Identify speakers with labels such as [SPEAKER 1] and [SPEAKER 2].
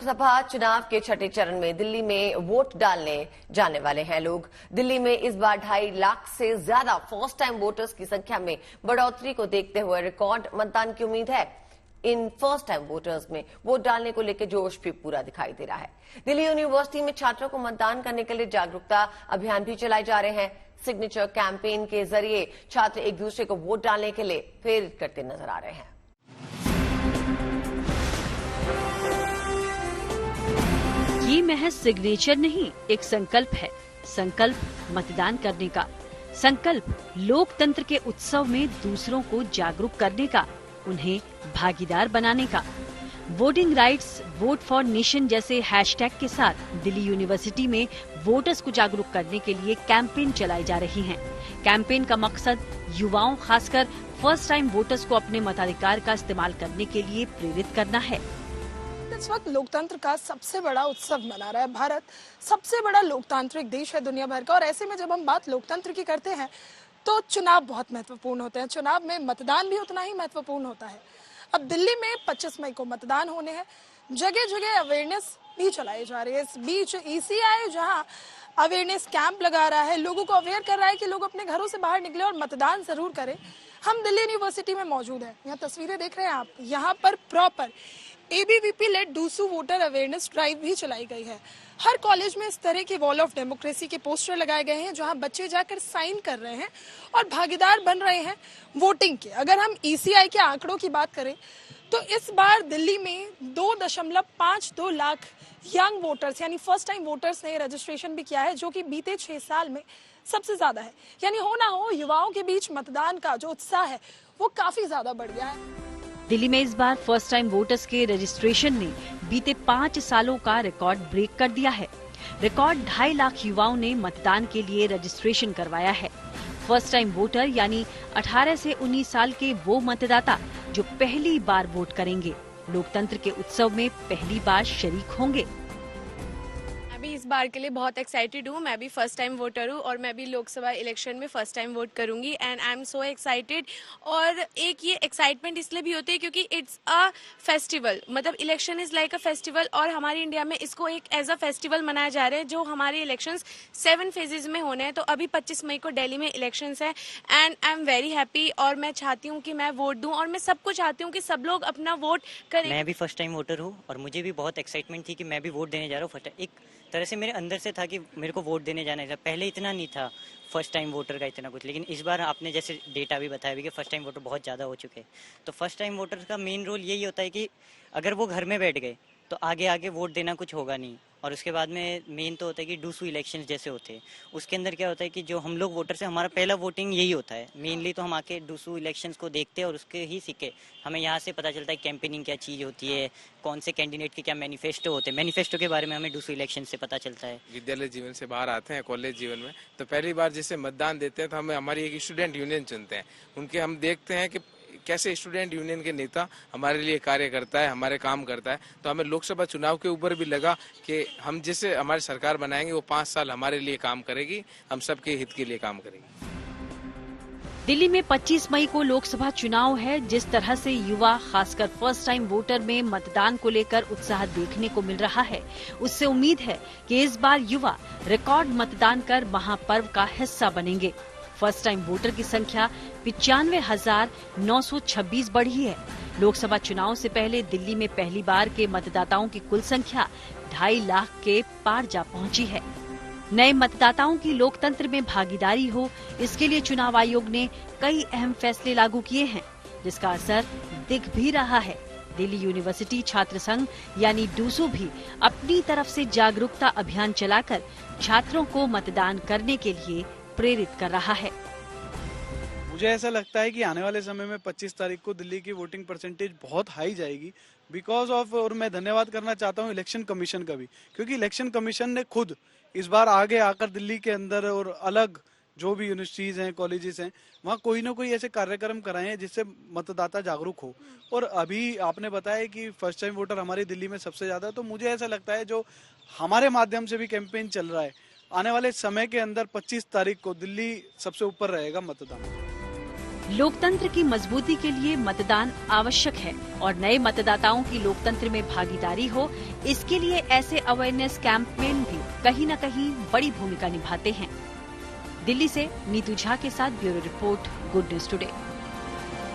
[SPEAKER 1] लोकसभा चुनाव के छठे चरण में दिल्ली में वोट डालने जाने वाले हैं लोग। दिल्ली में इस बार 2.5 लाख से ज्यादा फर्स्ट टाइम वोटर्स की संख्या में बढ़ोतरी को देखते हुए रिकॉर्ड मतदान की उम्मीद है। इन फर्स्ट टाइम वोटर्स में वोट डालने को लेकर जोश भी पूरा दिखाई दे रहा है। दिल्ली यूनिवर्सिटी में छात्रों को मतदान करने के लिए जागरूकता अभियान भी चलाए जा रहे हैं। सिग्नेचर कैंपेन के जरिए छात्र एक दूसरे को वोट डालने के लिए प्रेरित करते नजर आ रहे हैं।
[SPEAKER 2] ये महज सिग्नेचर नहीं, एक संकल्प है। संकल्प मतदान करने का, संकल्प लोकतंत्र के उत्सव में दूसरों को जागरूक करने का, उन्हें भागीदार बनाने का। Voting rights, vote for nation जैसे हैशटैग के साथ दिल्ली यूनिवर्सिटी में वोटर्स को जागरूक करने के लिए कैंपेन चलाई जा रही हैं। कैंपेन का मकसद युवाओं, खासकर फर्स्ट टाइम वोटर्स को अपने मताधिकार का इस्तेमाल करने के लिए प्रेरित करना है।
[SPEAKER 3] इस वक्त लोकतंत्र का सबसे बड़ा उत्सव मना रहा है भारत। सबसे बड़ा लोकतांत्रिक देश है दुनिया भर का, और ऐसे में जब हम बात लोकतंत्र की करते हैं तो चुनाव बहुत महत्वपूर्ण होते हैं। चुनाव में मतदान भी उतना ही महत्वपूर्ण होता है। अब दिल्ली में 25 मई को मतदान होने हैं। जगह जगह अवेयरनेस भी चलाई जा रही है। इस बीच ईसीआई जहां अवेयरनेस कैंप लगा रहा है, लोगों को अवेयर कर रहा है कि लोग अपने घरों से बाहर निकले और मतदान जरूर करें। हम दिल्ली यूनिवर्सिटी में मौजूद हैं। यहाँ तस्वीरें देख रहे हैं आप। यहाँ पर proper ABVP led DUSU voter awareness drive भी चलाई गई है। हर कॉलेज में इस तरह के वॉल ऑफ डेमोक्रेसी के पोस्टर लगाए गए हैं जहां बच्चे जाकर साइन कर रहे हैं और भागीदार बन रहे हैं वोटिंग के। अगर हम ईसीआई के आंकड़ों की बात करें तो इस बार दिल्ली में 2.52 लाख यंग वोटर्स यानी फर्स्ट टाइम वोटर्स ने रजिस्ट्रेशन भी किया है, जो कि बीते 6 साल में सबसे ज्यादा है। यानी हो ना हो, युवाओं के बीच मतदान का जो उत्साह है वो काफी ज्यादा बढ़ गया है।
[SPEAKER 2] दिल्ली में इस बार फर्स्ट टाइम वोटर्स के रजिस्ट्रेशन ने बीते 5 सालों का रिकॉर्ड ब्रेक कर दिया है। रिकॉर्ड 2.5 लाख युवाओं ने मतदान के लिए रजिस्ट्रेशन करवाया है। फर्स्ट टाइम वोटर यानी 18 से 19 साल के वो मतदाता जो पहली बार वोट करेंगे, लोकतंत्र के उत्सव में पहली बार शरीक होंगे।
[SPEAKER 4] मैं भी इस बार के लिए बहुत एक्साइटेड हूँ। मैं भी फर्स्ट टाइम वोटर हूँ और मैं भी लोकसभा इलेक्शन में फर्स्ट टाइम वोट करूंगी and I am so excited. और एक ये एक्साइटमेंट इसलिए भी होती है क्योंकि इट्स अ फेस्टिवल, मतलब election is like a festival, और हमारी इंडिया में इसको एक एज अ फेस्टिवल मनाया जा रहा है। जो हमारे इलेक्शंस 7 फेजेज में होने हैं, तो अभी 25 मई को दिल्ली में इलेक्शंस है and I am very happy. और मैं चाहती हूँ कि मैं वोट दूँ और मैं सबको चाहती हूँ कि सब लोग अपना वोट करें।
[SPEAKER 5] मैं भी फर्स्ट टाइम वोटर हूँ और मुझे भी बहुत एक्साइटमेंट थी कि मैं भी वोट देने जा रहा हूँ। फर्स्ट एक तरह से मेरे अंदर से था कि मेरे को वोट देने जाना है। पहले इतना नहीं था फर्स्ट टाइम वोटर का इतना कुछ, लेकिन इस बार आपने जैसे डेटा भी बताया भी कि फर्स्ट टाइम वोटर बहुत ज़्यादा हो चुके हैं। तो फर्स्ट टाइम वोटर का मेन रोल यही होता है कि अगर वो घर में बैठ गए तो आगे आगे वोट देना कुछ होगा नहीं। और उसके बाद में मेन तो होता है कि डूसू इलेक्शंस जैसे होते हैं, उसके अंदर क्या होता है कि जो हम लोग वोटर से हमारा पहला वोटिंग यही होता है मेनली। तो हम आके डूसू इलेक्शंस को देखते हैं और उसके ही सीखे हमें यहाँ से पता चलता है कैंपेनिंग क्या चीज़ होती है, कौन से कैंडिडेट के क्या मैनिफेस्टो होते हैं। मैनिफेस्टो के बारे में हमें डूसू इलेक्शन से पता चलता है।
[SPEAKER 6] विद्यालय जीवन से बाहर आते हैं कॉलेज जीवन में, तो पहली बार जैसे मतदान देते हैं तो हमें हमारी एक स्टूडेंट यूनियन चुनते हैं। उनके हम देखते हैं कि कैसे स्टूडेंट यूनियन के नेता हमारे लिए कार्य करता है, हमारे काम करता है। तो हमें लोकसभा चुनाव के ऊपर भी लगा कि हम जैसे हमारी सरकार बनाएंगे वो 5 साल हमारे लिए काम करेगी, हम सबके हित के लिए काम करेगी।
[SPEAKER 2] दिल्ली में 25 मई को लोकसभा चुनाव है। जिस तरह से युवा, खासकर फर्स्ट टाइम वोटर में मतदान को लेकर उत्साह देखने को मिल रहा है, उससे उम्मीद है कि इस बार युवा रिकॉर्ड मतदान कर महापर्व का हिस्सा बनेंगे। फर्स्ट टाइम वोटर की संख्या 95,926 बढ़ी है। लोकसभा चुनाव से पहले दिल्ली में पहली बार के मतदाताओं की कुल संख्या 2.5 लाख के पार जा पहुंची है। नए मतदाताओं की लोकतंत्र में भागीदारी हो, इसके लिए चुनाव आयोग ने कई अहम फैसले लागू किए हैं, जिसका असर दिख भी रहा है। दिल्ली यूनिवर्सिटी छात्र संघ यानी डूसू भी अपनी तरफ से जागरूकता अभियान चलाकर छात्रों को मतदान करने के लिए प्रेरित कर रहा है।
[SPEAKER 7] मुझे ऐसा लगता है कि आने वाले समय में 25 तारीख को दिल्ली की वोटिंग परसेंटेज बहुत हाई जाएगी बिकॉज ऑफ, और मैं धन्यवाद करना चाहता हूँ इलेक्शन कमीशन का भी, क्योंकि इलेक्शन कमीशन ने खुद इस बार आगे आकर दिल्ली के अंदर और अलग जो भी यूनिवर्सिटीज हैं, कॉलेजेस हैं, वहाँ कोई ना कोई ऐसे कार्यक्रम कराए हैं जिससे मतदाता जागरूक हो। और अभी आपने बताया कि फर्स्ट टाइम वोटर हमारी दिल्ली में सबसे ज्यादा, तो मुझे ऐसा लगता है जो हमारे माध्यम से भी कैंपेन चल रहा है, आने वाले समय के अंदर 25 तारीख को दिल्ली सबसे ऊपर रहेगा मतदान।
[SPEAKER 2] लोकतंत्र की मजबूती के लिए मतदान आवश्यक है और नए मतदाताओं की लोकतंत्र में भागीदारी हो, इसके लिए ऐसे अवेयरनेस कैंपेन भी कहीं न कहीं बड़ी भूमिका निभाते हैं। दिल्ली से नीतू झा के साथ bureau report, good news today.